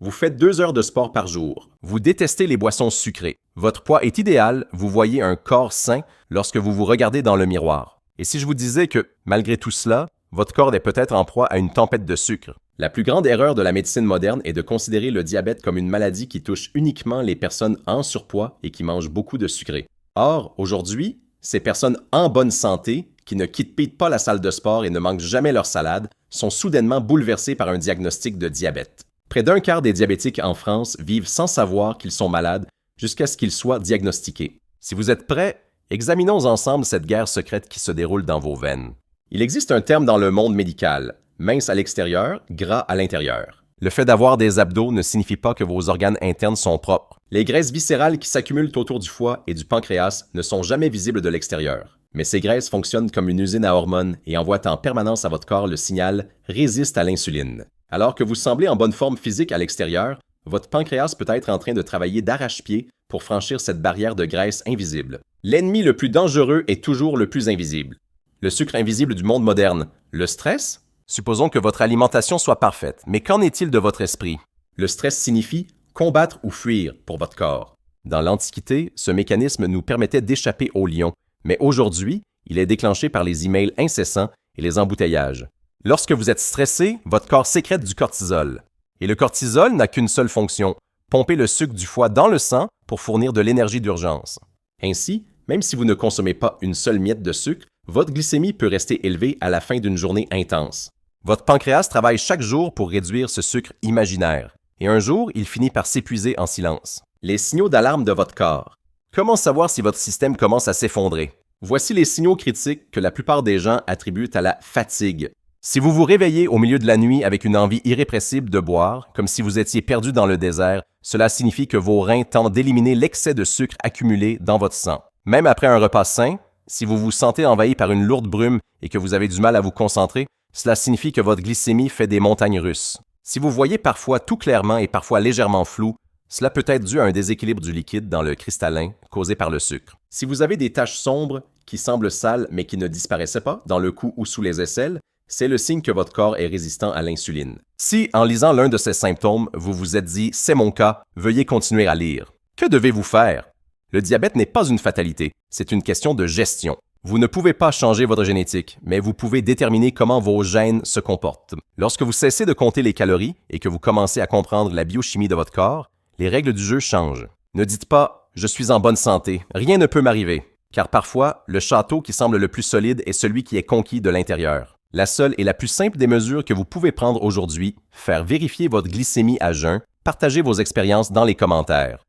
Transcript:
Vous faites 2 heures de sport par jour. Vous détestez les boissons sucrées. Votre poids est idéal, vous voyez un corps sain lorsque vous vous regardez dans le miroir. Et si je vous disais que, malgré tout cela, votre corps est peut-être en proie à une tempête de sucre? La plus grande erreur de la médecine moderne est de considérer le diabète comme une maladie qui touche uniquement les personnes en surpoids et qui mangent beaucoup de sucré. Or, aujourd'hui, ces personnes en bonne santé, qui ne quittent pas la salle de sport et ne mangent jamais leur salade, sont soudainement bouleversées par un diagnostic de diabète. Près d'un quart des diabétiques en France vivent sans savoir qu'ils sont malades jusqu'à ce qu'ils soient diagnostiqués. Si vous êtes prêts, examinons ensemble cette guerre secrète qui se déroule dans vos veines. Il existe un terme dans le monde médical, mince à l'extérieur, gras à l'intérieur. Le fait d'avoir des abdos ne signifie pas que vos organes internes sont propres. Les graisses viscérales qui s'accumulent autour du foie et du pancréas ne sont jamais visibles de l'extérieur. Mais ces graisses fonctionnent comme une usine à hormones et envoient en permanence à votre corps le signal « résiste à l'insuline ». Alors que vous semblez en bonne forme physique à l'extérieur, votre pancréas peut être en train de travailler d'arrache-pied pour franchir cette barrière de graisse invisible. L'ennemi le plus dangereux est toujours le plus invisible. Le sucre invisible du monde moderne, le stress? Supposons que votre alimentation soit parfaite, mais qu'en est-il de votre esprit? Le stress signifie combattre ou fuir pour votre corps. Dans l'Antiquité, ce mécanisme nous permettait d'échapper au lion, mais aujourd'hui, il est déclenché par les emails incessants et les embouteillages. Lorsque vous êtes stressé, votre corps sécrète du cortisol. Et le cortisol n'a qu'une seule fonction, pomper le sucre du foie dans le sang pour fournir de l'énergie d'urgence. Ainsi, même si vous ne consommez pas une seule miette de sucre, votre glycémie peut rester élevée à la fin d'une journée intense. Votre pancréas travaille chaque jour pour réduire ce sucre imaginaire. Et un jour, il finit par s'épuiser en silence. Les signaux d'alarme de votre corps. Comment savoir si votre système commence à s'effondrer? Voici les signaux critiques que la plupart des gens attribuent à la fatigue. Si vous vous réveillez au milieu de la nuit avec une envie irrépressible de boire, comme si vous étiez perdu dans le désert, cela signifie que vos reins tentent d'éliminer l'excès de sucre accumulé dans votre sang. Même après un repas sain, si vous vous sentez envahi par une lourde brume et que vous avez du mal à vous concentrer, cela signifie que votre glycémie fait des montagnes russes. Si vous voyez parfois tout clairement et parfois légèrement flou, cela peut être dû à un déséquilibre du liquide dans le cristallin causé par le sucre. Si vous avez des taches sombres qui semblent sales mais qui ne disparaissaient pas dans le cou ou sous les aisselles, c'est le signe que votre corps est résistant à l'insuline. Si, en lisant l'un de ces symptômes, vous vous êtes dit « c'est mon cas », veuillez continuer à lire. Que devez-vous faire? Le diabète n'est pas une fatalité, c'est une question de gestion. Vous ne pouvez pas changer votre génétique, mais vous pouvez déterminer comment vos gènes se comportent. Lorsque vous cessez de compter les calories et que vous commencez à comprendre la biochimie de votre corps, les règles du jeu changent. Ne dites pas « je suis en bonne santé, rien ne peut m'arriver », car parfois, le château qui semble le plus solide est celui qui est conquis de l'intérieur. La seule et la plus simple des mesures que vous pouvez prendre aujourd'hui, faire vérifier votre glycémie à jeun, partagez vos expériences dans les commentaires.